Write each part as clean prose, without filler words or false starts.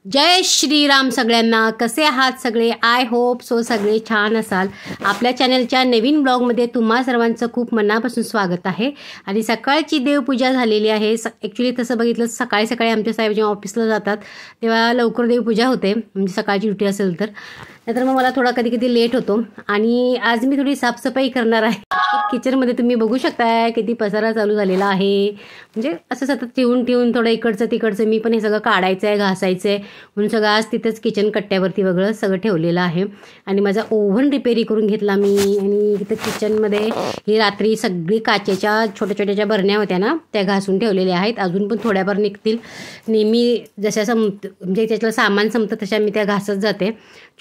जय श्रीराम सगळ्यांना. कसे आहात सगळे? आय होप सो सगळे छान असाल. आपल्या चॅनलच्या नवीन ब्लॉगमध्ये तुम्हा सर्वांचं खूप मनापासून स्वागत आहे. आणि सकाळची देवपूजा झालेली आहे. ॲक्च्युली तसं बघितलं सकाळी सकाळी आमच्या साहेब जेव्हा ऑफिसला जातात तेव्हा लवकर देवपूजा होते, म्हणजे सकाळची ड्युटी असेल तर. नाहीतर मग मला थोडा कधी कधी लेट होतो. आणि आज मी थोडी साफसफाई करणार आहे. किचनमध्ये तुम्ही बघू शकताय किती पसारा चालू झालेला आहे. म्हणजे असं सतत ठेवून थोडं इकडचं तिकडचं मी पण हे सगळं काढायचं आहे, घासायचं आहे म्हणून सगळं आज तिथंच किचन कट्ट्यावरती वगैरे सगळं ठेवलेलं आहे. आणि माझा ओव्हन रिपेअरी करून घेतला मी. आणि इथं किचनमध्ये ही रात्री सगळी काचेच्या छोट्या छोट्याच्या बरण्या होत्या ना, त्या घासून ठेवलेल्या आहेत. अजून पण थोड्याफार निघतील. नेहमी जशा म्हणजे त्यातलं सामान संपतं तशा मी त्या घासत जाते.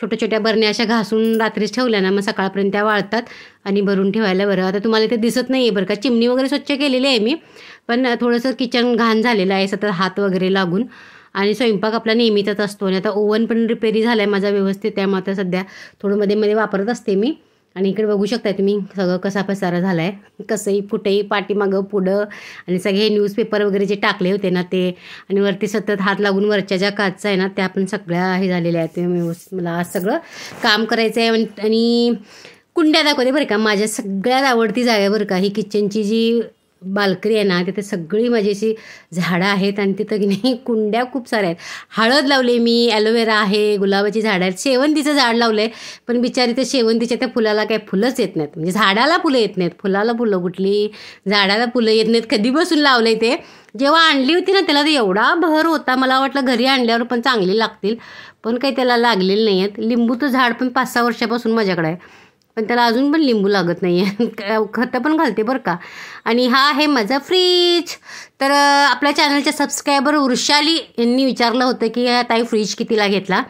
छोट्या छोट्या बरण्या अशा घासून रात्रीच ठेवल्या ना, मग सकाळपर्यंत त्या वाळतात आणि भरून ठेवायला बरं. आता तुम्हाला इथे दिसत नाही आहे बरं का, चिमणी वगैरे स्वच्छ केलेली आहे मी, पण थोडंसं किचन घाण झालेलं आहे सतत हात वगैरे लागून. आणि स्वयंपाक आपला नेहमीचाच असतो. आणि आता ओव्हन पण रिपेअरी झाला आहे माझा व्यवस्थित, त्यामुळे आता सध्या थोडं मध्ये मध्ये वापरत असते मी. आणि इकडे बघू शकताय तुम्ही सगळं कसा पसारा झाला आहे, कसंही कुठेही पाठीमागं पुढं. आणि सगळे न्यूजपेपर वगैरे जे टाकले होते ना ते, आणि वरती सतत हात लागून वरच्या ज्या काचा आहे ना त्या पण सगळ्या हे झालेल्या आहेत. व्यवस्थित मला आज सगळं काम करायचं आहे. आणि कुंड्या दाखवते बरं का, माझ्या सगळ्यात आवडती जागा बरं का ही किचनची जी बाल्कनी आहे ना, तिथे सगळी माझी अशी झाडं आहेत. आणि तिथं की नाही कुंड्या खूप साऱ्या आहेत. हळद लावले मी, ॲलोवेरा आहे, गुलाबाची झाडं आहेत, शेवंतीचं झाड लावलं आहे. पण बिचारी त्या शेवंतीच्या त्या फुलाला काही फुलंच येत नाहीत. म्हणजे झाडाला फुलं येत नाहीत, फुलाला फुलं कुठली, झाडाला फुलं येत नाहीत. कधी बसून लावलं आहे ते. जेव्हा आणली होती ना त्याला तर एवढा बहर होता, मला वाटलं घरी आणल्यावर पण चांगली लागतील, पण काही त्याला लागलेले नाही आहेत. लिंबूचं झाड पण 5-6 वर्षापासून माझ्याकडे आहे, पण त्याला अजून पण लिंबू लागत नाही आहे. खतं पण घालते बरं का. आणि हा आहे माझा फ्रीज. तर आपल्या चॅनलच्या सबस्क्रायबर वृषाली यांनी विचारलं होतं की ताई फ्रीज कितीला घेतला.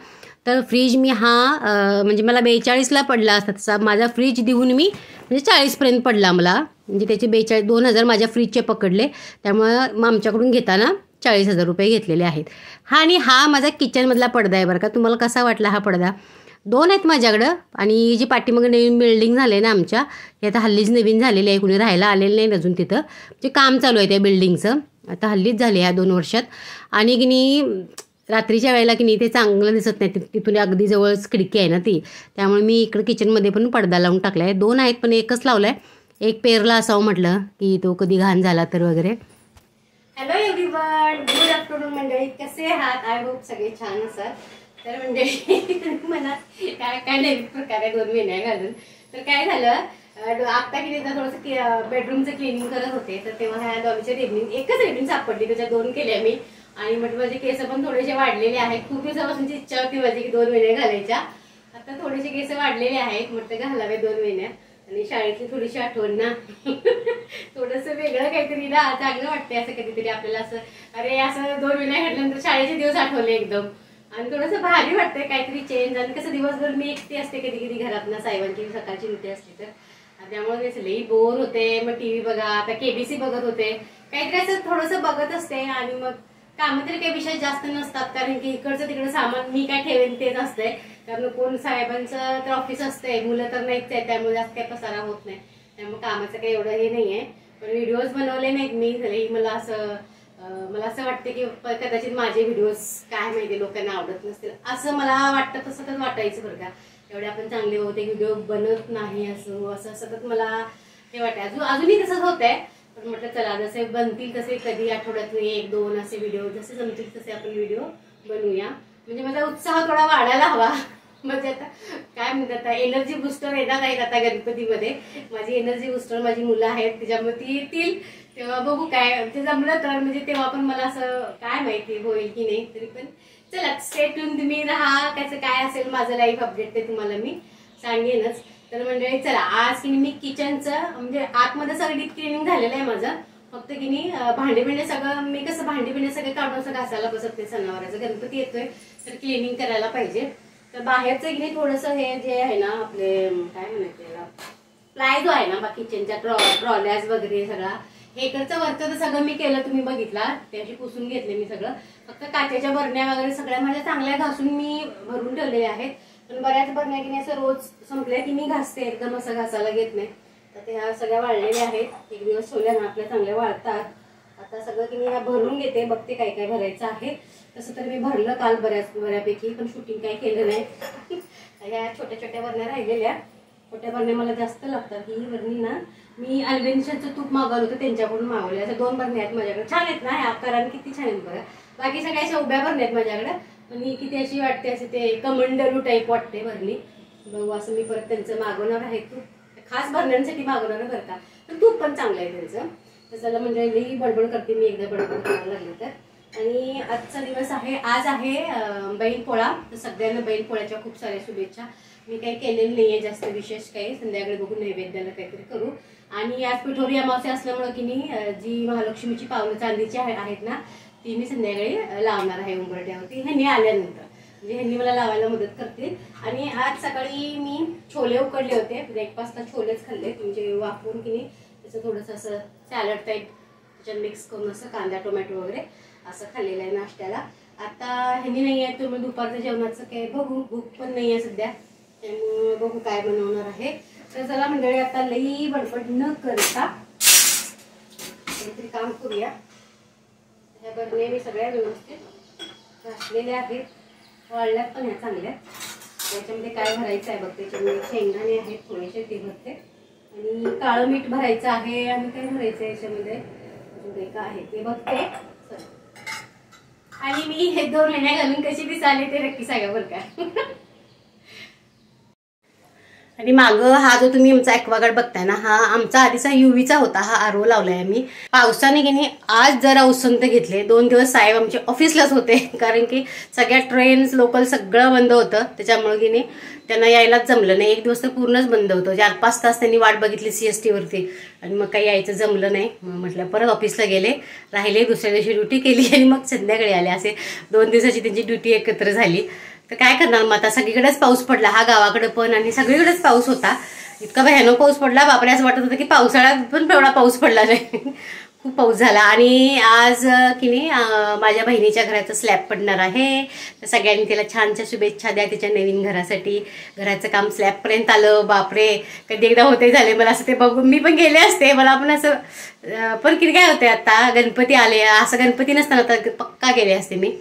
तर फ्रीज मी म्हणजे मला 42ला पडला असता तसा. माझा फ्रीज देऊन मी म्हणजे 40पर्यंत पडला मला. म्हणजे त्याचे 2,000 माझ्या फ्रीजचे पकडले, त्यामुळं मग आमच्याकडून घेताना 40,000 रुपये घेतलेले आहेत. आणि हा माझा किचनमधला पडदा आहे बरं का. तुम्हाला कसा वाटला हा पडदा? 2 आहेत माझ्याकडं. आणि जी पाठीमागे नवीन बिल्डिंग झाली आहे ना आमच्या, हे आता हल्लीच नवीन झालेली आहे, कुणी राहायला आलेलं नाही अजून तिथं. म्हणजे काम चालू आहे त्या बिल्डिंगचं, आता हल्लीच झाले ह्या 2 वर्षात. आणि की नाही रात्रीच्या वेळेला की नाही ते चांगलं दिसत नाही, तिथून अगदी जवळच खिडकी आहे ना ती, त्यामुळे मी इकडं किचनमध्ये पण पडदा लावून टाकला आहे. 2 आहेत पण एकच लावला आहे. एक पेरला असावं म्हटलं की तो कधी घाण झाला तर वगैरे. हॅलो एव्हरीवन, गुड आफ्टरनून मंडळी. कसे आहात? आय होप सगळे छान असाल. तर म्हणजे मनात काय नवीन प्रकारे 2 वेण्या घालून. तर काय झालं, आत्ता की नाही थोडंसं बेडरूमचं क्लिनिंग करत होते, तर तेव्हा ह्या डॉलच्या एकच रेबीन सापडली, त्याच्या 2 केल्या मी. आणि म्हटलं माझे केस पण थोडेसे वाढलेले आहेत. खूप दिवसापासूनची इच्छा होती माझी की 2 वेण्या घालायच्या. आता थोडेसे केस वाढलेले आहेत, म्हटलं घालावे 2 वेण्या. आणि शाळेतली थोडीशी आठवण ना, थोडंसं वेगळं काहीतरी ना चांगलं वाटतंय असं कधीतरी आपल्याला. असं अरे असं 2 वेण्या घातल्यानंतर शाळेचे दिवस आठवले एकदम. आणि थोडंसं भारी वाटतंय काहीतरी चेंज. आणि कसं दिवसभर मी एकटी असते कधी कधी घरात ना, साहेबांची सकाळची ड्युटी असते, तर त्यामुळे लई बोर होते. मग टीव्ही बघा, आता केबीसी बघत होते, काहीतरी असं थोडंसं बघत असते. आणि मग कामं तरी काही विषय जास्त नसतात, कारण की इकडचं तिकडं सामान मी काय ठेवेन तेच असतंय. कारण कोण साहेबांचं तर ऑफिस असतंय, मुलं तर नाहीच आहे, त्यामुळे जास्त काही पसारा होत नाही. त्यामुळे कामाचं काही एवढं हे नाही आहे. पण व्हिडिओज बनवले नाहीत मी. मला असं वाटतं की कदाचित माझे व्हिडिओज काय माहिती लोकांना आवडत नसतील, असं मला वाटतं. तसं तर वाटायचं बरं का, एवढे आपण चांगले होते व्हिडिओ बनत नाही असं सतत मला हे वाटतं. अजूनही तसंच होत आहे. पण म्हटलं चला जसे बनतील तसे, कधी आठवड्यातून 1-2 असे व्हिडिओ जसे जमतील तसे आपण व्हिडिओ बनवूया. म्हणजे माझा उत्साह थोडा वाढायला हवा. म्हणजे आता काय म्हणतात, एनर्जी बुस्टर येणार आहेत आता गणपतीमध्ये. माझी एनर्जी बुस्टर माझी मुलं आहेत, त्याच्यामुळे ती येतील तेव्हा बघू काय ते जमलं तर. म्हणजे तेव्हा पण मला असं काय माहिती होईल की नाही, तरी पण चला स्टे ट्यून तुम्ही राहा. कसं काय असेल माझं लाईव्ह अपडेट ते तुम्हाला मी सांगेनच. तर म्हणजे चला आज की मी किचनचं म्हणजे आतमध्ये सगळं डीप क्लिनिंग झालेलं आहे माझं. फक्त की नाही भांडे बिंडे सगळं मी कसं भांडे बिंडे सगळे काढून असं घासायला बसत. सणावाराचं गणपती येतोय तर क्लिनिंग करायला पाहिजे. तर बाहेरचं की नाही थोडंसं हे जे आहे ना आपले काय म्हणायचं त्याला, प्लाय जो आहे ना किचनच्या ट्रॉल्याज वगैरे सगळा, हे इकडचं वरचं तर सगळं मी केलं, तुम्ही बघितला. त्याची पुसून घेतले मी सगळं. फक्त काचेच्या बरण्या वगैरे सगळ्या माझ्या चांगल्या घासून मी भरून ठेवलेल्या आहेत. पण बऱ्याच बरण्या की नाही असं रोज संपल्या की मी घासते, एकदम असं घासायला घेत नाही. तर ते ह्या सगळ्या वाळलेल्या आहेत. एक दिवस ठेवल्या ना आपल्या चांगल्या वाळतात. आता सगळं की मी ह्या भरून घेते, बघते काय काय भरायचं आहे. तसं तर मी भरलं काल बऱ्यापैकी, पण शूटिंग काही केलं नाही. ह्या छोट्या छोट्या बरण्या राहिलेल्या, छोट्या बरण्या मला जास्त लागतात. ही बरणी ना मी अल्बेनिशाचं तूप मागवलं होतं त्यांच्याकडून मागवले. अशा 2 बरण्या आहेत माझ्याकडे, छान आहेत ना ह्या आकाराने, किती छान आहेत बघा. बाकी सगळ्या अशा उभ्या बरण्या आहेत माझ्याकडे, पण ही किती अशी वाटते, असे ते कमंडलू टाईप वाटते बरणी. बघू असं मी परत त्यांचं मागवणार आहे तूप, खास भरण्यांसाठी मागवणार बरं का. पण तूप पण चांगलं आहे त्यांचं. तर चला म्हणजे लई बडबड करते मी, एकदा बडबड करायला लागले तर. आणि आजचा दिवस आहे, आज आहे बैलपोळा. तर सगळ्यांना बैलपोळ्याच्या खूप साऱ्या शुभेच्छा. मी काही केलेलं नाही आहे जास्त विशेष काही, संध्याकाळी बघून नैवेद्याला काहीतरी करू. आणि आज पिठोरी अमावस्या असल्यामुळं की नाही, जी महालक्ष्मीची पावलं चांदीची आहेत ना, ती मी संध्याकाळी लावणार आहे उंबरठ्यावरती, ह्यांनी आल्यानंतर. म्हणजे ह्यांनी मला लावायला मदत करते. आणि आज सकाळी मी छोले उकडले होते, ब्रेकफास्टला छोलेच खाल्ले, म्हणजे वापरून की नाही त्याचं थोडंसं असं सॅलड टाईप त्याच्यात मिक्स करून असं कांदा टोमॅटो वगैरे असं खाल्लेलं आहे नाश्त्याला. आता ह्यांनी नाही आहे, तुम्ही दुपारच्या जेवणाचं काय बघू, भूक पण नाही आहे सध्या, त्यामुळे बघू काय बनवणार आहे. तर चला मंडळी, आता लई बडबड न करता काहीतरी काम करूया. ह्या बरण्या मी सगळ्या व्यवस्थित घासलेल्या आहेत, वाळल्यात पण ह्या चांगल्या. त्याच्यामध्ये काय भरायचं आहे बघ, त्याच्यामध्ये शेंगदाणे आहेत थोडेसे, ते भरते. आणि काळं मीठ भरायचं आहे. आणि काय भरायचं आहे याच्यामध्ये, अजून काय आहे ते बघते. आणि मी हे 2 महिन्या घालून कशी दिसाले ते नक्की सांगा बरं का. आणि मागं हा जो तुम्ही आमचा ॲक्वागार्ड बघताय ना, हा आमचा आधीचा युवीचा होता. हा आरओ लावलाय आम्ही. पावसाने की नाही आज जरा उसंत घेतले. 2 दिवस साहेब आमचे ऑफिसलाच होते, कारण की सगळ्या ट्रेन्स लोकल सगळं बंद होतं. त्याच्यामुळे की नाही त्यांना यायलाच जमलं नाही. 1 दिवस तर पूर्णच बंद होतं. 4-5 तास त्यांनी वाट बघितली CST वरती, आणि मग काही यायचं जमलं नाही. म्हटलं परत ऑफिसला गेले, राहिले, दुसऱ्या दिवशी ड्युटी केली आणि मग संध्याकाळी आले. असे 2 दिवसाची त्यांची ड्युटी एकत्र झाली. तर काय करणार मग आता, सगळीकडेच पाऊस पडला, हा गावाकडे पण आणि सगळीकडेच पाऊस होता. इतका भयानक पाऊस पडला, बापरे, असं वाटत होतं की पावसाळ्यात पण एवढा पाऊस पडला नाही. खूप पाऊस झाला. आणि आज की नाही माझ्या बहिणीच्या घराचं स्लॅब पडणार आहे. तर सगळ्यांनी तिला छानच्या शुभेच्छा द्या तिच्या नवीन घरासाठी. घराचं काम स्लॅबपर्यंत आलं, बापरे, कधी एकदा होते झाले. मला असं ते बघून मी पण गेले असते, मला पण असं, पण किती काय होते, आता गणपती आले, असं गणपती नसताना तर पक्का गेले असते मी.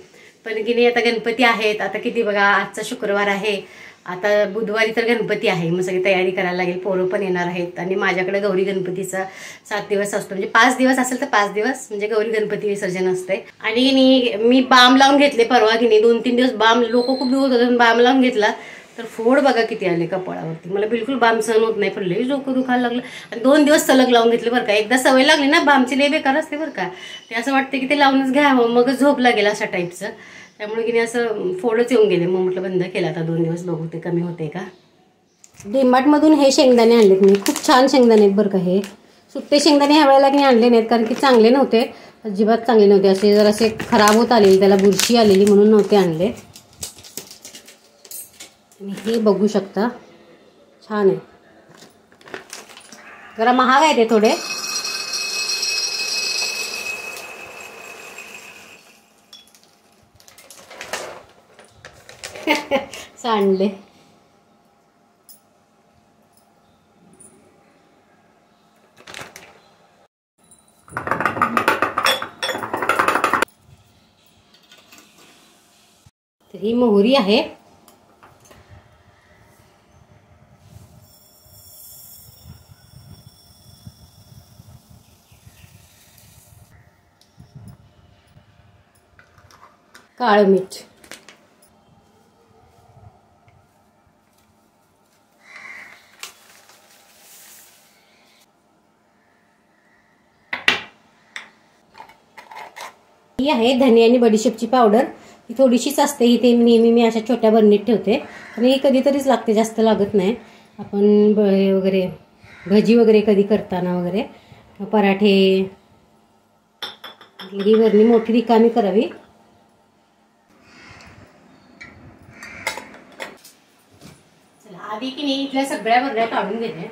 पण की नाही आता गणपती आहेत. आता किती बघा, आजचा शुक्रवार आहे, आता बुधवारी तर गणपती आहे. मग सगळी तयारी करायला लागेल, पोरं पण येणार आहेत. आणि माझ्याकडे गौरी गणपतीचा 7 दिवस असतो, म्हणजे 5 दिवस असेल तर 5 दिवस म्हणजे गौरी गणपती विसर्जन असते. आणि मी बाम लावून घेतले परवा की नाही, 2-3 दिवस बाम, लोक खूप दिवस होते, बाम लावून घेतला तर फोड बघा किती आले कपाळावरती. मला बिलकुल बाम सहन होत नाही, पण लई डोकं दुखायला लागलं. आणि 2 दिवस सलग लावून घेतले बरं का. एकदा सवय लागली ना बामची, लई बेकार असते बरं का. ते असं वाटतं की ते लावूनच घ्यावं, मग झोप लागेल अशा टाईपचं. त्यामुळे की नाही असं फोडच येऊन गेले. मग म्हटलं बंद केलं आता 2 दिवस, बघू ते कमी होते का. डीमार्टमधून हे शेंगदाणे आणलेत मी, खूप छान शेंगदाणे आहेत बरं का. हे सुट्टे शेंगदाणे ह्या वेळेला की आणले नाहीत, कारण की चांगले नव्हते, अजिबात चांगले नव्हते. असे जर असे खराब होत आलेले, त्याला बुरशी आलेली म्हणून नव्हते आणले. हे बघू शकता, छान आहे. जरा महाग आहे ते थोडे. सांडले. तर ही मोहरी आहे. काळं मीठ, ही आहे धने आणि बडीशेपची पावडर. ही थोडीशीच असते, ही ते नेहमी मी अशा छोट्या बरणीत ठेवते, आणि ही कधीतरीच लागते, जास्त लागत नाही. आपण वगैरे भजी वगैरे कधी करताना वगैरे, पराठे, ही बरणी मोठी रिकामी करावी. चला आधी की नाही इथल्या सगळ्या बरण्या काढून घेते.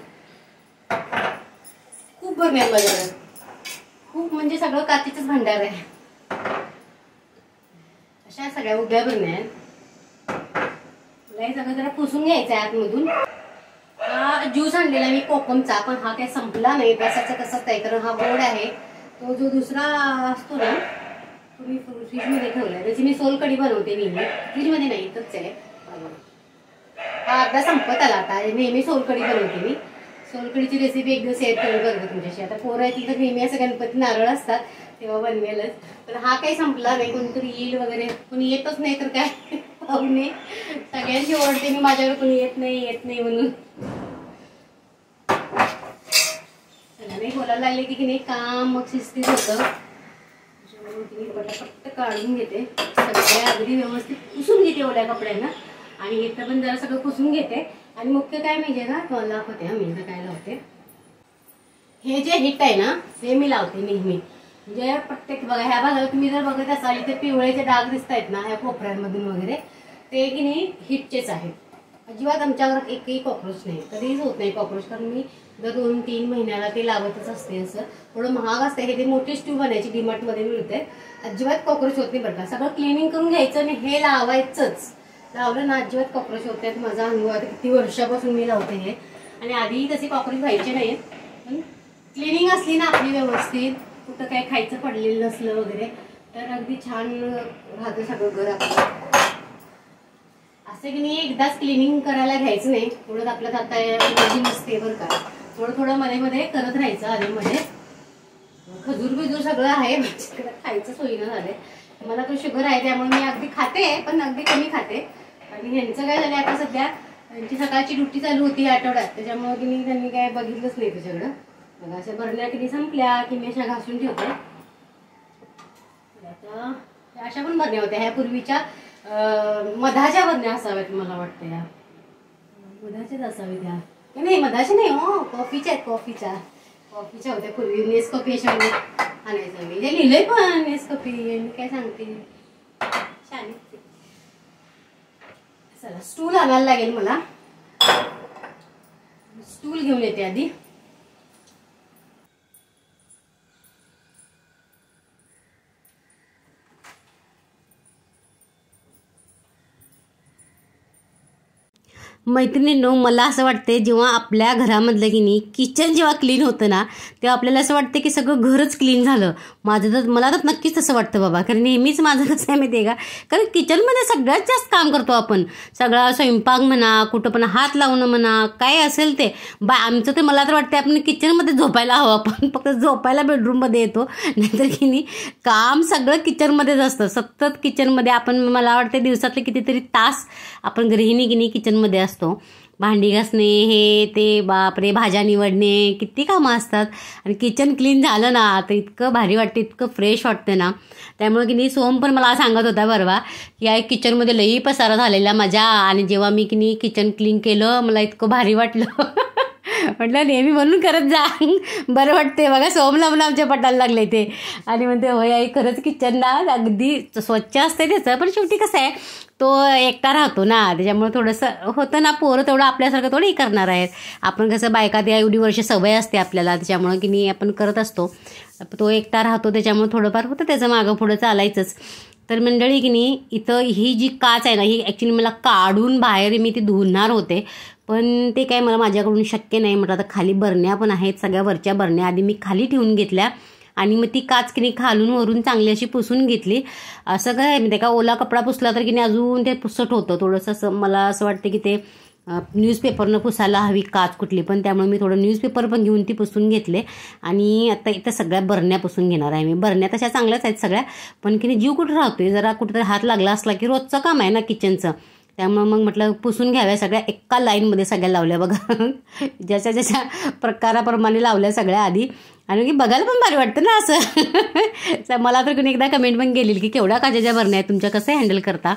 खूप बरण्या माझ्याकडे, खूप म्हणजे सगळं काचेचंच भांडार आहे. अशा सगळ्या उभ्या बरण्या आहेत. मला हे सगळं जरा पुसून घ्यायचं आहे आतमधून. हा ज्यूस आणलेला मी कोकमचा, पण हा काही संपला नाही, तसाचा तसाच आहे, कारण हा गोड आहे. तो जो दुसरा असतो ना तुम्ही फ्रीजमध्ये ठेवलं आहे. त्याची मी सोलकढी बनवते नेहमी. फ्रीजमध्ये नाही, इथंच आहे. हा अर्धा संपत आला आता. नेहमी सोलकढी बनवते मी. सोलकढीची रेसिपी एकदा शेअर करून बघा तुमच्याशी. आता पोरं आहेत तिथं नेहमी असं गणपती नारळ असतात तेव्हा बनवेलच. पण हा काही संपला नाही. कोणतरी येईल वगैरे, कोणी येतच नाही तर काय पाहुणे. सगळ्यांची ओरडते मी माझ्याकडे, कोणी येत नाही म्हणून. चला नाही बोलायला लागले की नाही काम मग शिस्तीत होतं. फक्त काढून घेते सगळ्या, अगदी व्यवस्थित पुसून घेते ओल्या कपड्यांना. आणि इथं पण जरा सगळं पुसून घेते. आणि मुख्य काय माहिती आहे का, तुम्हाला दाखवते. मी इथं काय लावते, हे जे हिट आहे ना हे मी लावते नेहमी. म्हणजे प्रत्येक बघा ह्या भागात तुम्ही जर बघत असाल इथे पिवळेचे डाग दिसत आहेत ना ह्या कोपऱ्यांमधून वगैरे, ते की नाही हिटचेच आहेत. अजिबात आमच्या घरात एकही कॉक्रोच नाही, कधीच होत नाही कॉक्रोच. कारण मी दर 2-3 महिन्याला ते लावतच असते. असं थोडं महाग असते हे, ते मोठी स्ट्यू बनायची डीमार्टमध्ये मिळते. अजिबात कॉक्रोच होत नाही बरं का. सगळं क्लिनिंग करून घ्यायचं आणि हे लावायचंच. लावलं ना अजिबात कॉक्रोच होत आहेत. माझा अनुभव आता किती वर्षापासून मी लावते हे. आणि आधीही तसे कॉक्रोच व्हायचे नाहीत, पण क्लिनिंग असली ना आपली व्यवस्थित, कुठं काय खायचं पडलेलं नसलं वगैरे, तर अगदी छान राहतं सगळं घर आपलं. असं की नाही एकदाच क्लिनिंग करायला घ्यायचं नाही, थोडं आपल्यात आता एनर्जी नसते बरं का. थोडं मध्ये मध्ये करत राहायचं. आधीमध्ये खजूर बिजूर सगळं आहे माझ्याकडे, खायचं सोयीनं झालंय. मला तो शुगर आहे त्यामुळे मी अगदी खाते, पण अगदी कमी खाते. आणि ह्यांचं काय झालं आता सध्या, त्यांची सकाळची ड्युटी चालू होती आठवड्यात, त्याच्यामुळे की मी त्यांनी काय बघितलंच नाही त्याच्याकडं. बघा अशा भरल्या किती संपल्या की मी अशा घासून ठेवते. आता अशा पण भरण्या होत्या ह्या पूर्वीच्या मधाच्या भरण्या असाव्यात मला वाटतं. या मधाच्याच असाव्यात या, नाही मधाच्या नाही हो, कॉफीच्या आहेत. कॉफीच्या होत्या पूर्वी. नेसकॉफी अशा आणायचं मी, जे लिहिलंय पण नेसकॉफी मी काय सांगते. छान. चला स्टूल आणायला लागेल मला. स्टूल घेऊन येते आधी. मैत्रिणींनो, मला असं वाटते जेव्हा आपल्या घरामधलं की नाही किचन जेव्हा क्लीन होतं ना, तेव्हा आपल्याला असं वाटतं की सगळं घरच क्लीन झालं. मला तर नक्कीच असं वाटतं बाबा. कारण नेहमीच माझं कसं आहे माहिती आहे का, कारण किचनमध्ये सगळ्यात जास्त काम करतो आपण. सगळा स्वयंपाक म्हणा, कुठं पण हात लावणं म्हणा, काय असेल ते. आमचं तर मला तर वाटतं आपण किचनमध्ये झोपायला हवं. आपण फक्त झोपायला बेडरूममध्ये येतो, नाहीतर की नाही काम सगळं किचनमध्येच असतं. सतत किचनमध्ये आपण, मला वाटतं दिवसातले कितीतरी तास आपण गृहिणी की नाही किचनमध्ये असतो. भांडी घासणे, हे ते, बापरे, भाज्या निवडणे, किती कामं असतात. आणि किचन क्लीन झालं ना तर इतकं भारी वाटतं, इतकं फ्रेश वाटतं ना. त्यामुळे की नाही सोम पण मला सांगत होता परवा की या किचनमध्ये लई पसारा झालेला माझ्या, आणि जेव्हा मी की नाही किचन क्लीन केलं मला इतकं भारी वाटलं. म्हटलं नेहमी म्हणून करत जा, बरं वाटते. बघा सोमला पण आमच्या पटायला लागले ते. आणि म्हणते होय आई खरंच किचन ना अगदी स्वच्छ असते त्याचं, पण शेवटी कसं आहे तो एकटा राहतो ना, त्याच्यामुळे थोडंसं होतं ना. पोरं तेवढं आपल्यासारखं थोडंही करणार आहेत. आपण कसं बायका त्या एवढी वर्ष सवय असते आपल्याला, त्याच्यामुळं की नाही आपण करत असतो. तो एकटा राहतो त्याच्यामुळे थोडंफार होतं त्याचं मागं पुढं चालायचंच. तर मंडळी की नाही इथं ही जी काच आहे ना, ही ॲक्च्युली मला काढून बाहेर मी ती धुणार होते, पण ते काय मला माझ्याकडून शक्य नाही. म्हटलं आता खाली बरण्या पण आहेत, सगळ्या वरच्या बरण्या आधी मी खाली ठेवून घेतल्या. आणि मग ती काच की नाही खालून वरून चांगली अशी पुसून घेतली. असं काय म्हणजे का ओला कपडा पुसला तर की नाही अजून ते पुसट होतं थोडंसं. असं मला असं वाटतं की ते न्यूजपेपरनं पुसायला हवी काच कुठली पण, त्यामुळे मी थोडं न्यूजपेपर पण घेऊन ती पुसून घेतले. आणि आता इथं सगळ्या बरण्या पुसून घेणार आहे मी. बरण्या तशा चांगल्याच आहेत सगळ्या, पण की नाही जीव कुठं राहतोय, जरा कुठेतरी हात लागला असला की रोजचं काम आहे ना किचनचं, त्यामुळे मग म्हटलं पुसून घ्याव्या सगळ्या. एका लाईनमध्ये सगळ्या लावल्या बघा, ज्याच्या प्रकाराप्रमाणे लावल्या सगळ्या आधी. आणि बघायला पण भारी वाटतं ना असं. मला तर कोणी एकदा कमेंट पण गेलेली की केवढ्या काचेच्या बरण्या आहेत तुमच्या, कसं हँडल करता.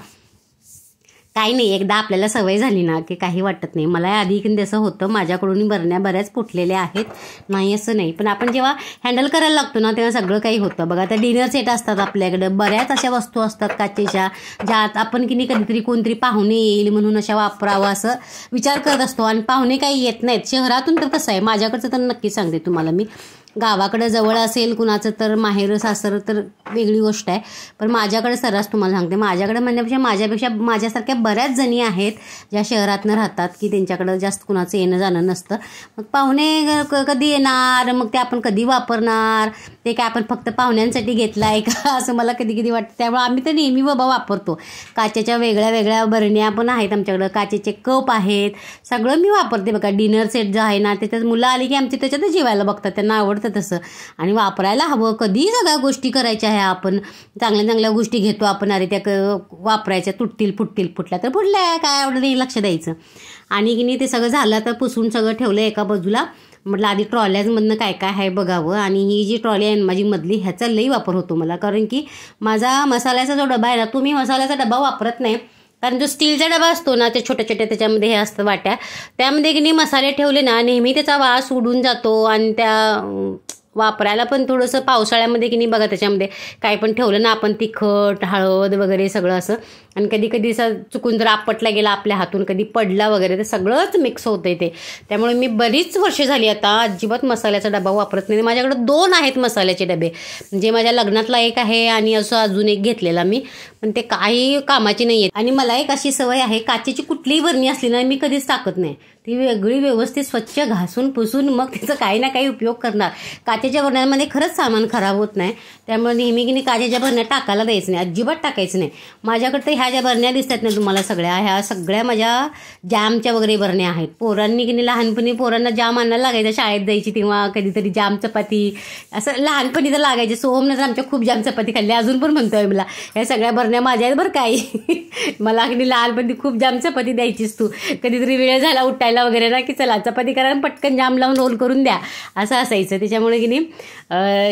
काही नाही, एकदा आपल्याला सवय झाली ना की काही वाटत नाही. मला आधी तसं होतं, माझ्याकडून बरण्या बऱ्याच फुटलेल्या आहेत, नाही असं नाही. पण आपण जेव्हा हँडल करायला लागतो ना तेव्हा सगळं काही होतं. बघा त्या डिनर सेट असतात आपल्याकडं, बऱ्याच अशा वस्तू असतात काचेच्या, ज्यात आपण की नाही कधीतरी कोणतरी पाहुणे येईल म्हणून अशा वापरावं असं विचार करत असतो. आणि पाहुणे काही येत नाहीत शहरातून, तर कसं आहे माझ्याकडचं तर नक्की सांगते तुम्हाला मी. गावाकडं जवळ असेल कुणाचं तर माहेर सासर तर वेगळी गोष्ट आहे, पण माझ्याकडे सर्रास तुम्हाला सांगते, माझ्याकडे म्हणण्यापेक्षा माझ्यासारख्या बऱ्याच जणी आहेत ज्या शहरातनं राहतात की त्यांच्याकडं जास्त कुणाचं येणं जाणं नसतं. मग पाहुणे कधी येणार, मग ते आपण कधी वापरणार, ते काय आपण फक्त पाहुण्यांसाठी घेतलं आहे का असं मला कधी कधी वाटतं. त्यामुळे आम्ही तर नेहमी बाबा वापरतो. काचेच्या वेगळ्या वेगळ्या बरण्या पण आहेत आमच्याकडं, काचेचे कप आहेत, सगळं मी वापरते बघा. डिनर सेट जो आहे ना त्याच्यात मुलं आली की आमची त्याच्यातच जेवायला बघतात, त्यांना आवडतं तसं. आणि वापरायला हवं, कधी सगळ्या गोष्टी करायच्या ह्या आपण, चांगल्या चांगल्या गोष्टी घेतो आपण, अरे त्या वापरायच्या, तुटतील फुटल्या तर फुटल्या, काय आवडत नाही लक्ष द्यायचं. आणि की नाही ते सगळं झालं तर पुसून सगळं ठेवलं एका बाजूला. म्हटलं आधी ट्रॉल्याजमधनं काय काय आहे बघावं. आणि ही जी ट्रॉली आहे माझी मधली, ह्याचा लई वापर होतो मला, कारण की माझा मसाल्याचा जो डबा आहे ना तो मी मसाल्याचा डबा वापरत नाही, कारण जो स्टीलचा डबा असतो ना ते छोट्या छोट्या त्याच्यामध्ये हे असतं वाट्या, त्यामध्ये की नाही मसाले ठेवले ना नेहमी त्याचा वास उडून जातो. आणि त्या वापरायला पण थोडंसं पावसाळ्यामध्ये की नाही बघा त्याच्यामध्ये काय पण ठेवलं ना आपण, तिखट हळद वगैरे सगळं असं, आणि कधी कधी असं चुकून जर आपटला गेला आपल्या हातून, कधी पडला वगैरे, तर सगळंच मिक्स होतं ते. त्यामुळे मी बरीच वर्ष झाली आता अजिबात मसाल्याचा डबा वापरत नाही. माझ्याकडे 2 आहेत मसाल्याचे डबे, म्हणजे माझ्या लग्नातला एक आहे आणि असं अजून एक घेतलेला मी, पण ते काही कामाची नाही आहेत. आणि मला एक अशी सवय आहे, काचेची कुठलीही बरणी असली ना मी कधीच टाकत नाही, ती वेगळी व्यवस्थित स्वच्छ घासून पुसून मग त्याचा काही ना काही उपयोग करणार. काचेच्या बरण्यांमध्ये खरंच सामान खराब होत नाही, त्यामुळे नेहमी की नाही काचेच्या बरण्या टाकायला द्यायचं नाही, अजिबात टाकायचं नाही. माझ्याकडे तर ह्या ज्या बरण्या दिसतात ना तुम्हाला सगळ्या, ह्या सगळ्या माझ्या जॅमच्या वगैरे बरण्या आहेत. पोरांनी की नाही लहानपणी पोरांना जाम आणायला लागायचं शाळेत जायची तेव्हा, कधीतरी जाम चपाती असं लहानपणी तर लागायचे. सोहमनं तर आमच्या खूप जाम चपाती खाल्ली, अजून पण म्हणतोय मला. ह्या सगळ्या बरण्या माझ्या आहेत बरं काही. मला की नाही लहानपणी खूप जाम चपाती द्यायचीस तू, कधीतरी वेळ झाला उठायला वगैरे ना की चला चपाती करा, पटकन जाम लावून रोल करून द्या, असं असायचं. त्याच्यामुळे की नाही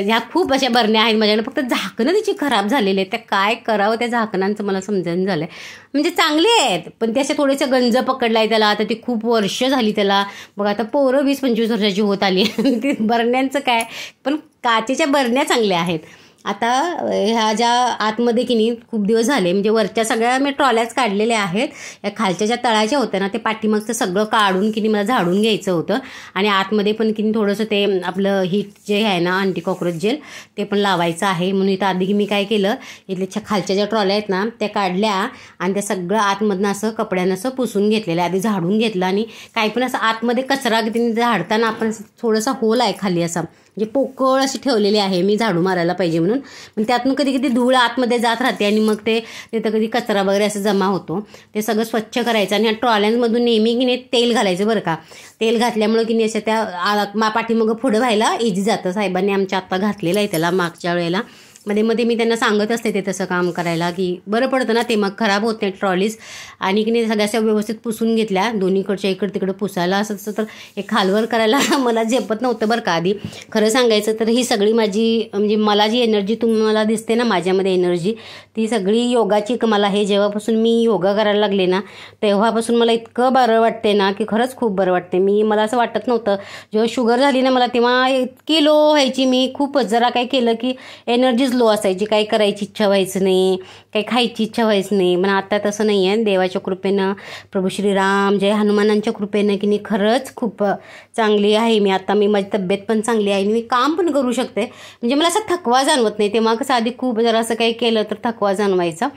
ह्या खूप अशा बरण्या आहेत माझ्याकडे, फक्त झाकणं त्याची खराब झालेली आहेत. त्या काय करावं त्या झाकणांचं मला समजून झालं आहे. म्हणजे चांगले आहेत पण ते असे थोडेसे गंज पकडला आहे त्याला, आता ती खूप वर्ष झाली त्याला. बघा आता पोरं 20-25 वर्षाची होत आली, ती बरण्यांचं काय, पण काचेच्या बरण्या चांगल्या आहेत. आता ह्या ज्या आतमध्ये की नाही खूप दिवस झाले, म्हणजे वरच्या सगळ्या मी ट्रॉल्याच काढलेल्या आहेत, या खालच्या ज्या तळाच्या होत्या ना ते पाठीमागचं सगळं काढून की नाही मला झाडून घ्यायचं होतं. आणि आतमध्ये पण की नाही थोडंसं ते आपलं हीट जे आहे ना अँटी कॉक्रोच जेल ते पण लावायचं आहे. म्हणून इथं आधी की मी काय केलं, इथल्या खालच्या ज्या ट्रॉल्या आहेत ना त्या काढल्या आणि त्या सगळं आतमधनं असं कपड्यानं असं पुसून घेतलेलं, आधी झाडून घेतलं. आणि काही पण असं आतमध्ये कचरा तिने झाडताना आपण थोडासा होल आहे खाली असा, म्हणजे पोकळ अशी ठेवलेली आहे मी झाडू मारायला पाहिजे म्हणून, पण त्यातून कधी कधी धूळ आतमध्ये जात राहते आणि मग ते तिथं कधी कचरा वगैरे असं जमा होतो. ते सगळं स्वच्छ करायचं. आणि ह्या ट्रॉल्यांमधून नेहमी की नाही तेल घालायचं बरं का. तेल घातल्यामुळे की नाही असं त्या पाठीमागं पुढं व्हायला इझी जातं. साहेबांनी आमच्या आत्ता घातलेलं आहे त्याला मागच्या वेळेला, मध्ये मध्ये मी त्यांना सांगत असते ते तसं काम करायला, की बरं पडतं ना ते, मग खराब होत नाही ट्रॉलीज. आणि की नाही सगळ्या व्यवस्थित पुसून घेतल्या, दोन्हीकडच्या इकडं तिकडं पुसायला असं तसं तर हे खालवर करायला मला झेपत नव्हतं बरं का आधी खरं सांगायचं तर. ही सगळी माझी म्हणजे मला जी एनर्जी तुम्हाला दिसते ना माझ्यामध्ये एनर्जी, ती सगळी योगाची. मला हे जेव्हापासून मी योगा करायला लागले ना तेव्हापासून मला इतकं बरं वाटते ना की खरंच खूप बरं वाटते. मला असं वाटत नव्हतं, जेव्हा शुगर झाली ना मला तेव्हा इतकी लो व्हायची मी, खूपच जरा काय केलं की एनर्जीच लो असायची, काही करायची इच्छा व्हायचं नाही, काही खायची इच्छा व्हायचं नाही. पण आता तसं नाही आहे, देवाच्या कृपेनं, प्रभू श्रीराम जय हनुमानांच्या कृपेनं की नाही खरंच खूप चांगली आहे मी आता. माझी तब्येत पण चांगली आहे, मी काम पण करू शकते. म्हणजे मला असं थकवा जाणवत नाही. तेव्हा कसं आधी खूप जरा असं काही केलं तर थकवा जाणवायचा.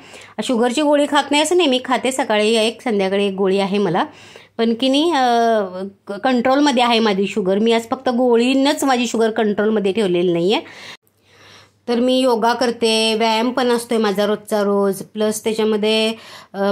शुगरची गोळी खात नाही असं नाही, मी खाते, सकाळी एक संध्याकाळी एक गोळी आहे मला, पण की नाही कंट्रोलमध्ये आहे माझी शुगर. मी आज फक्त गोळीनंच माझी शुगर कंट्रोलमध्ये ठेवलेली नाही आहे. तर मी योगा करते, व्यायाम पण असतोय माझा रोजचा रोज, प्लस त्याच्यामध्ये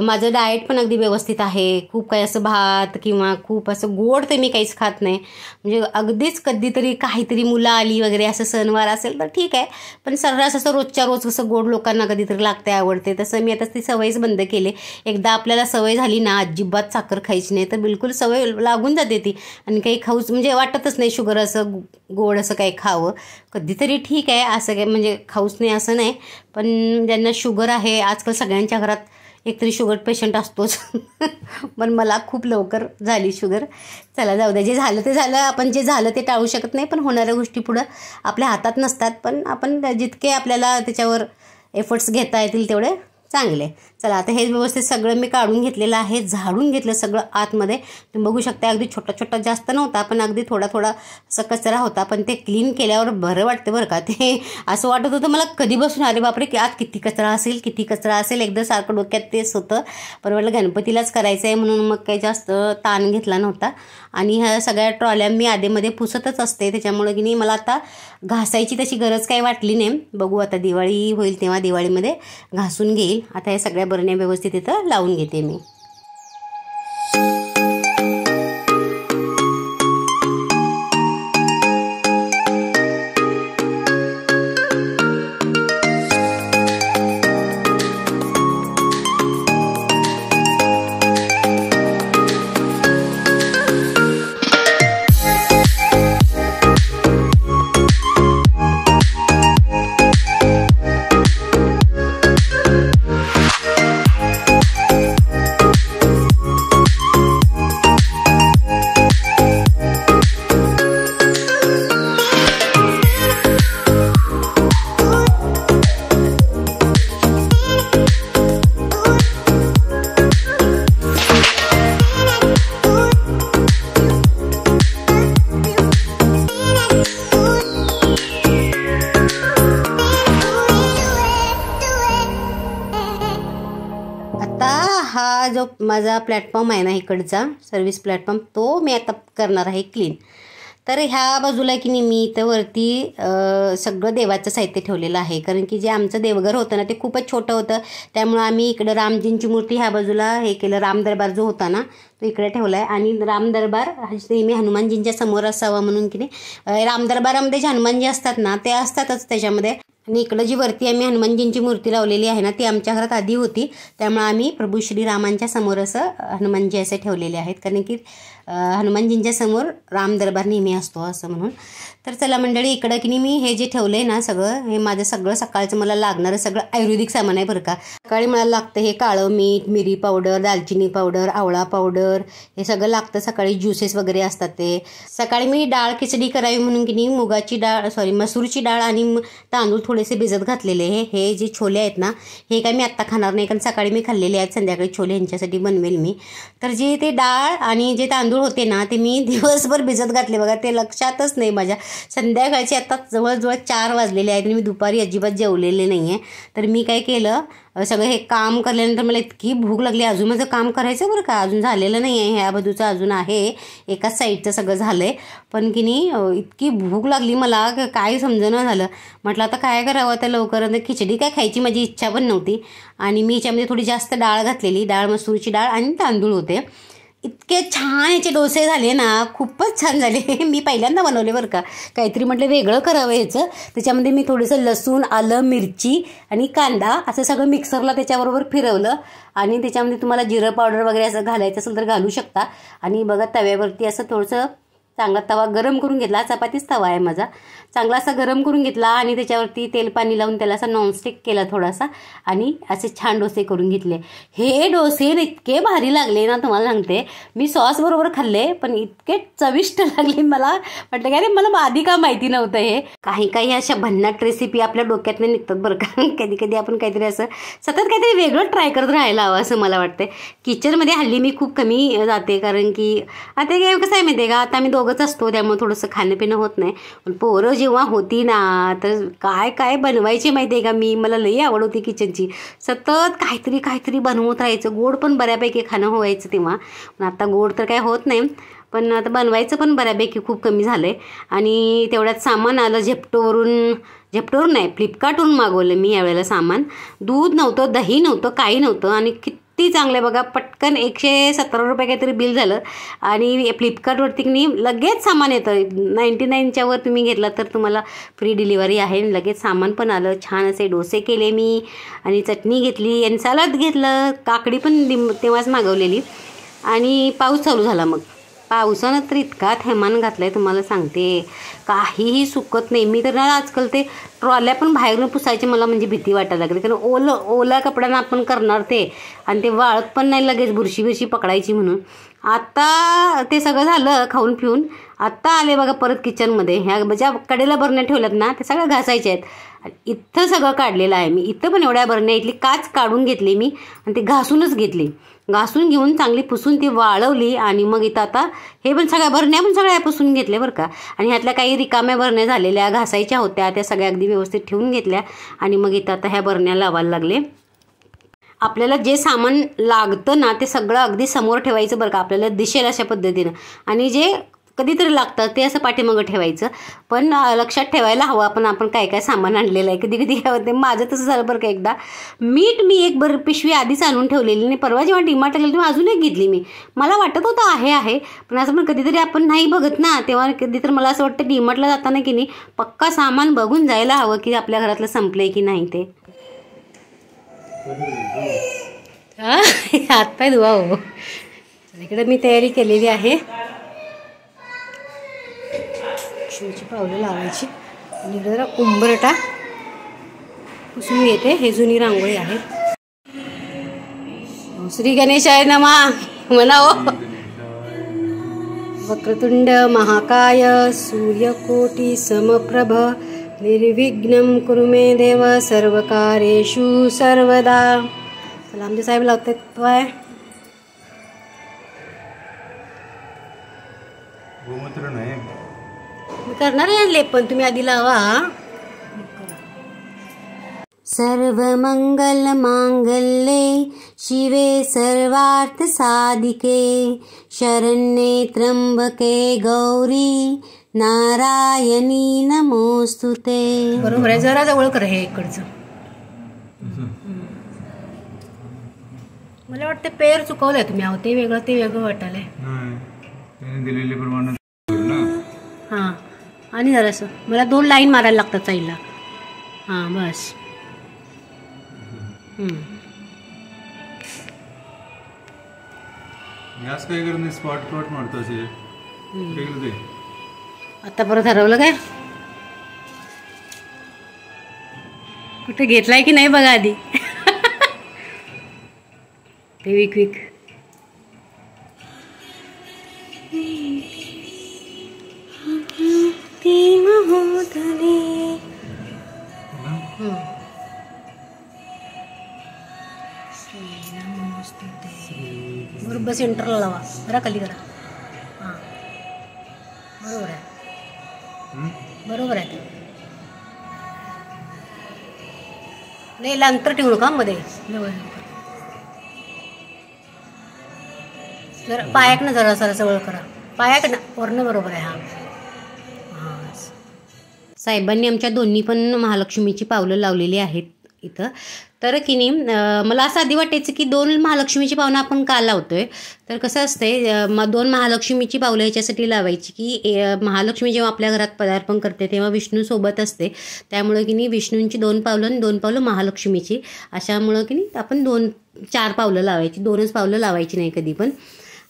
माझं डाएट पण अगदी व्यवस्थित आहे. खूप काही असं भात किंवा खूप असं गोड तर मी काहीच खात नाही. म्हणजे अगदीच कधीतरी काहीतरी मुलं आली वगैरे असं सणवार असेल तर ठीक आहे, पण सर्रास असं रोजच्या रोज कसं गोड लोकांना कधीतरी लागते आवडते तसं मी आता ती सवयच बंद केली. एकदा आपल्याला सवय झाली ना अजिबात साखर खायची नाही तर बिलकुल सवय लागून जाते ती, आणि काही खाऊच म्हणजे वाटतच नाही शुगर असं गोड असं काही खावं. कधीतरी ठीक आहे असं काय म्हणजे खाऊच नाही असं नाही, पण ज्यांना शुगर आहे आजकाल सगळ्यांच्या घरात एकतरी शुगर पेशंट असतोच. पण मला खूप लवकर झाली शुगर. चला जाऊ द्या, जे झालं ते झालं. आपण जे झालं ते टाळू शकत नाही, पण होणाऱ्या गोष्टी पुढं आपल्या हातात नसतात. पण आपण जितके आपल्याला त्याच्यावर एफर्ट्स घेता येतील तेवढे चांगले. चला आता हे व्यवस्थित सगळं मी काढून घेतलेलं आहे, झाडून घेतलं सगळं आतमध्ये. तुम्ही बघू शकता अगदी छोटा छोटा जास्त नव्हता, पण अगदी थोडा थोडा असं कचरा होता. पण ते क्लीन केल्यावर बरं वाटतं बरं का. ते असं वाटत होतं मला कधीपासून अरे बापरे की आत किती कचरा असेल किती कचरा असेल, एकदा सारखं डोक्यात तेच होतं. पण म्हटलं गणपतीलाच करायचं आहे म्हणून मग काही जास्त ताण घेतला नव्हता. आणि ह्या सगळ्या ट्रॉल्या मी आधीमध्ये पुसतच असते, त्याच्यामुळे की नाही मला आता घासायची तशी गरज काही वाटली नाही. बघू आता दिवाळी होईल तेव्हा दिवाळीमध्ये घासून घेईल. आता या सगळ्या बरण्या व्यवस्थित इथं लावून घेते मी. हा जो माझा प्लॅटफॉर्म आहे ना इकडचा सर्व्हिस प्लॅटफॉर्म, तो मी आता करणार आहे क्लीन. तर ह्या बाजूला की नाही मी इथं वरती सगळं देवाचं साहित्य ठेवलेलं आहे, कारण की जे आमचं देवघर होतं ना ते खूपच छोटं होतं. त्यामुळं आम्ही इकडं रामजींची मूर्ती ह्या बाजूला हे केलं, रामदरबार जो होता ना तो इकडे ठेवला आहे. आणि रामदरबार नेहमी हनुमानजींच्या समोर असावा म्हणून की नाही रामदरबारामध्ये जे हनुमानजी असतात ना ते असतातच त्याच्यामध्ये. आणि इकडं जी वरती आम्ही हनुमानजींची मूर्ती लावलेली आहे ना ती आमच्या घरात आधी होती, त्यामुळे आम्ही प्रभू श्रीरामांच्या समोर असं हनुमानजी असे ठेवलेले आहेत, कारण की हनुमानजींच्या समोर रामदरबार नेहमी असतो असं म्हणून. तर चला मंडळी इकडं की नाही मी हे जे ठेवलं आहे ना सगळं, हे माझं सगळं सकाळचं मला लागणारं सगळं आयुर्वेदिक सामान आहे बरं का. सकाळी मला लागतं हे काळं मीठ, मिरी पावडर, दालचिनी पावडर, आवळा पावडर, हे सगळं लागतं. सकाळी ज्युसेस वगैरे असतात ते. सकाळी मी डाळ खिचडी करावी म्हणून की नाही मसूरची डाळ आणि तांदूळ थोडेसे भिजत घातलेले. हे जे छोले आहेत ना हे काय मी आत्ता खाणार नाही, कारण सकाळी मी खाल्लेले आहेत, संध्याकाळी छोले ह्यांच्यासाठी बनवेल मी. तर जे ते डाळ आणि जे तांदूळ होते ना ते मी दिवसभर भिजत घातले बघा, ते लक्षातच नाही माझ्या. संध्याकाळचे आता जवळजवळ 4 वाजलेले आहेत आणि मी दुपारी अजिबात जेवलेले नाही आहे. तर मी काय केलं, सगळं हे काम केल्यानंतर मला इतकी भूक लागली. अजून माझं काम करायचं बरं का, अजून झालेलं नाही आहे, ह्या बाजूचं अजून आहे, एकाच साईडचं सगळं झालं आहे. पण की नाही इतकी भूक लागली मला काय समजणं झालं. म्हटलं आता काय करावं आता लवकर. खिचडी काय खायची माझी इच्छा पण नव्हती. आणि मी याच्यामध्ये थोडी जास्त डाळ घातलेली, डाळ मसूरची डाळ आणि तांदूळ होते. इतके छान याचे डोसे झाले ना, खूपच छान झाले. मी पहिल्यांदा बनवले बरं का, काहीतरी म्हटलं वेगळं करावं ह्याचं. त्याच्यामध्ये मी थोडंसं लसूण, आलं, मिरची आणि कांदा असं सगळं मिक्सरला त्याच्याबरोबर फिरवलं. आणि त्याच्यामध्ये तुम्हाला जिरं पावडर वगैरे असं घालायचं असेल तर घालू शकता. आणि बघा तव्यावरती असं थोडंसं चांगला तवा गरम करून घेतला, चपातीच तवा आहे माझा, चांगला असा गरम करून घेतला. आणि त्याच्यावरती तेल पाणी लावून त्याला असा नॉनस्टिक केला थोडासा, आणि असे छान डोसे करून घेतले. हे डोसे इतके भारी लागले ना तुम्हाला सांगते. मी सॉस बरोबर खाल्ले पण इतके चविष्ट लागले मला. म्हटलं काय रे मला आधी का माहिती नव्हतं. हे काही अशा भन्नाट रेसिपी आपल्या डोक्यात निघतात बरं का. कधी कधी आपण काहीतरी असं सतत काहीतरी वेगळं ट्राय करत राहायला हवं असं मला वाटतं. किचनमध्ये हल्ली मी खूप कमी जाते, कारण की आता काय कसं आहे माहिती आहे का, आता आम्ही दोघंच असतो त्यामुळे थोडंसं खाणं पिणं होत नाही. पण पोरं जेव्हा होती ना तर काय काय बनवायची माहिती आहे का, मला लई आवड होती किचनची. सतत काहीतरी बनवत राहायचं. गोड पण बऱ्यापैकी खाणं व्हायचं तेव्हा, पण आता गोड तर काय होत नाही. पण आता बनवायचं पण बऱ्यापैकी खूप कमी झालं आहे. आणि तेवढ्यात सामान आलं झेप्टोवरून नाही फ्लिपकार्टवरून मागवलं मी यावेळेला सामान. दूध नव्हतं, दही नव्हतं, काही नव्हतं. आणि किती चांगलं बघा, पटकन 117 रुपये काहीतरी बिल झालं. आणि फ्लिपकार्टवरती की नाही लगेच सामान येतं. 99च्या वर तुम्ही घेतला तर तुम्हाला फ्री डिलिव्हरी आहे. लगेच सामान पण आलं. छान असे डोसे केले मी, आणि चटणी घेतली, आणि सलाद घेतलं, काकडी पण तेव्हाच मागवलेली. आणि पाऊस चालू झाला. मग पावसानं तर इतका थैमान घातला आहे तुम्हाला सांगते, काहीही सुकत नाही. मी तर ना आजकाल ते ट्रॉल्या पण बाहेरून पुसायची मला म्हणजे भीती वाटायला लागली, कारण ओला कपड्यानं आपण करणार ते, आणि ते वाळत पण नाही लगेच, बुरशी पकडायची म्हणून. आता ते सगळं झालं खाऊन पिऊन. आत्ता आले बघा परत किचनमध्ये. ह्या ज्या कडेला बरण्या ठेवल्यात ना ते सगळं घासायचे आहेत. इथं सगळं काढलेलं आहे मी. इथं पण एवढ्या भरण्या इथली काच काढून घेतली मी आणि ते घासूनच घेतली. घासून घेऊन चांगली पुसून ती वाळवली आणि मग इथं आता हे पण सगळ्या भरण्या पण सगळ्या पुसून घेतल्या बरं का. आणि ह्यातल्या काही रिकाम्या भरण्या झालेल्या घासायच्या होत्या त्या सगळ्या अगदी व्यवस्थित ठेवून घेतल्या. आणि मग इथं आता ह्या भरण्या लावायला लागले. आपल्याला जे सामान लागतं ना ते सगळं अगदी समोर ठेवायचं बरं का, आपल्याला दिसेल अशा पद्धतीनं. आणि जे कधीतरी लागतं ते असं पाठीमागं ठेवायचं. पण लक्षात ठेवायला हवं आपण काय काय सामान आणलेलं आहे. कधी कधी काय होते माझं तसं झालं बरं का. एकदा मीठ मी एक पिशवी आधीच आणून ठेवलेली आणि परवा जेव्हा डीमार्टला गेली तेव्हा अजून एक घेतली मी. मला वाटत होतं आहे पण असं पण कधीतरी आपण नाही बघत ना, तेव्हा कधी तर मला असं वाटतं डीमार्टला जाताना की नाही पक्का सामान बघून जायला हवं की आपल्या घरातलं संपलंय की नाही ते. हातपाय धुवा हो. इकडे मी तयारी केलेली आहे. लक्ष्मीची पावलं लावायची आणि इकडे जरा उंबरटा पुसून घेते. हे जुनी रांगोळी आहे. श्री गणेशाय नमः म्हणा हो. वक्रतुंड महाकाय सूर्यकोटी समप्रभ निर्विघ्नं कुरु मे देव सर्वकार्येषु सर्वदा. चला आमचे साहेब लावतात पाय. गोमूत्र नाही मी करणार आहे लेपन, तुम्ही आधी लावा. सर्व मंगल मांगल्ये शिवे सर्वार्थ साधिके शरण्ये त्र्यंबके गौरी नारायणी नमोस्तुते. बरोबर आहे. जरा जवळ कर हे इकडचं. मला वाटतं पेर चुकवलंय तुम्ही. आहो ते वेगळं वाटायलंय. दिलेले प्रमाण हां. आणि जरासं मला 2 लाईन मारायला लागतात साईडला. हां बस. यास काय करणे स्पॉट मारतो असे. आता परत हरवलं काय. कुठे घेतलाय की नाही बघा आधी. ते क्विक बरोबर सेंटरला लावा. जरा खाली करा. हां बरोबर आहे. बरोबर आहे. नाही अंतर ठेवू नका मध्ये. जरा पायाकनं जरा जवळ करा. पायाकनं वरनं बरोबर आहे. हां हां. साहेबांनी आमच्या दोन्ही पण महालक्ष्मीची पावलं लावलेली आहेत इथं. तर की नाही मला असं आधी वाटायचं की 2 महालक्ष्मीची पावलं आपण का लावतोय. तर कसं असतंय 2 महालक्ष्मीची पावलं ह्याच्यासाठी लावायची की महालक्ष्मी जेव्हा आपल्या घरात पदार्पण करते तेव्हा विष्णू सोबत असते. त्यामुळे की नाही विष्णूंची 2 पावलं आणि 2 पावलं महालक्ष्मीची. अशामुळं की नाही आपण 4 पावलं लावायची. 2च पावलं लावायची नाही कधी पण.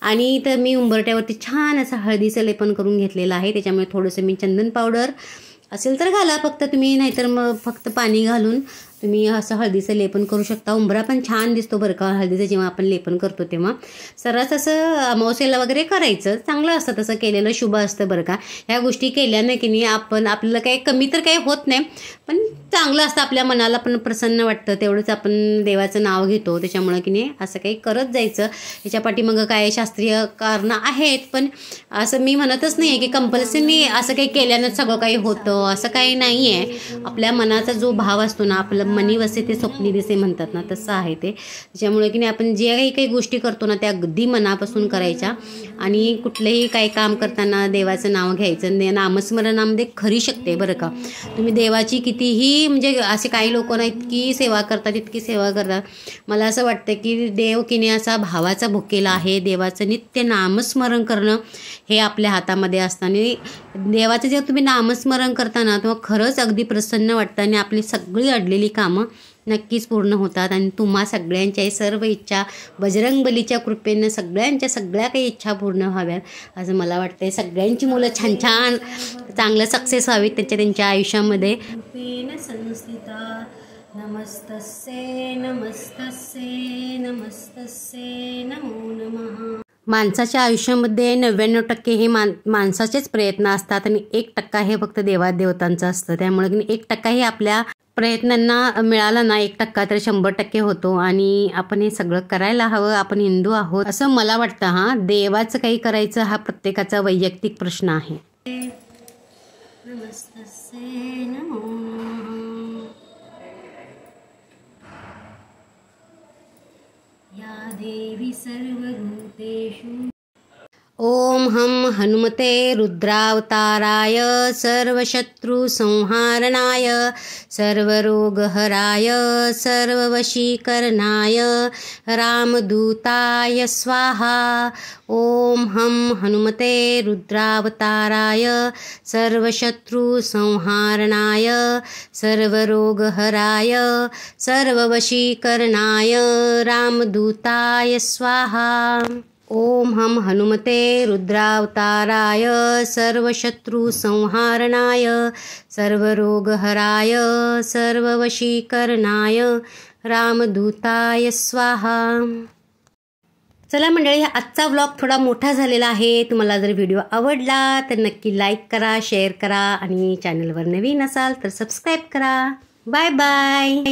आणि तर मी उंबरट्यावरती छान असं हळदीचं लेपन करून घेतलेलं आहे. त्याच्यामुळे थोडंसं मी चंदन पावडर असेल तर घाला फक्त तुम्ही, नाहीतर मग फक्त पाणी घालून तुम्ही असं हळदीचं लेपन करू शकता. उंबरा पण छान दिसतो बरं का हळदीचं जेव्हा आपण लेपन करतो तेव्हा. सरस असं अमावस्येला वगैरे करायचं. चांगलं असतं तसं केलेलं, शुभ असतं बरं का. ह्या गोष्टी केल्यानं की नाही आपल्याला काही कमी तर काही होत नाही पण चांगलं असतं. आपल्या मनाला पण प्रसन्न वाटतं. तेवढंच आपण देवाचं नाव घेतो. त्याच्यामुळं की नाही असं काही करत जायचं. ह्याच्या पाठीमागं काय शास्त्रीय कारणं आहेत पण असं मी म्हणतच नाही आहे की कंपल्सरी असं काही केल्यानं सगळं काही होतं असं काही नाही आहे. आपल्या मनाचा जो भाव असतो ना, आपलं मनी वसे ते स्वप्नी दिसे म्हणतात ना, तसं आहे ते. त्याच्यामुळे की नाही आपण जे काही गोष्टी करतो ना त्या अगदी मनापासून करायच्या. आणि कुठलंही काही काम करताना देवाचं नाव घ्यायचं. नामस्मरणामध्ये खरी शक्ती बरं का. तुम्ही देवाची कितीही म्हणजे असे काही लोक ना इतकी सेवा करतात मला असं वाटतं की देव की नाही असा भावाचा भुकेला आहे. देवाचं नित्य नामस्मरण करणं हे आपल्या हातामध्ये असतं. आणि देवाचं जेव्हा तुम्ही नामस्मरण करता ना तेव्हा खरंच अगदी प्रसन्न वाटतं आणि आपली सगळी अडलेली कामं नक्कीच पूर्ण होतात. आणि तुम्हा सगळ्यांच्या सर्व इच्छा बजरंगबलीच्या कृपेनं सगळ्या काही इच्छा पूर्ण व्हाव्यात असं मला वाटतं. सगळ्यांची मुलं छान चांगलं सक्सेस व्हावीत त्यांच्या आयुष्यामध्ये. संस्थिता नमस्तस्ये नमो नमः. माणसाच्या आयुष्यामध्ये 99% हे माणसाचेच प्रयत्न असतात आणि 1% हे फक्त देवादेवतांचं असतं. त्यामुळे 1% हे आपल्या प्रयत्नांना मिळाला ना 1% तर 100% होतो आणि आपण हे सगळं करायला हवं. आपण हिंदू आहोत असं मला वाटतं. हां, देवाचं काही करायचं हा प्रत्येकाचा वैयक्तिक प्रश्न आहे. या देवी सर्वभूतेषु. ओम हम हनुमते रुद्रावताराय सर्वशत्रुसंहारणाय सर्वरोगहराय सर्ववशीकरणाय रामदूताय स्वाहा. ओम हम हनुमते रुद्रावताराय सर्वशत्रुसंहारणाय सर्वरोगहराय सर्ववशीकरणाय रामदूताय स्वाहा. ओम हम हनुमते रुद्रावताराय सर्वशत्रुसंहारणाय सर्वरोगहराय सर्ववशीकरणाय रामदूताय स्वाहा. चला मंडळी, आजचा व्लॉग थोडा मोठा झालेला आहे. तुम्हाला जर व्हिडिओ आवडला तर नक्की लाईक करा, शेअर करा आणि चॅनलवर नवीन असाल तर सबस्क्राईब करा. Bye bye.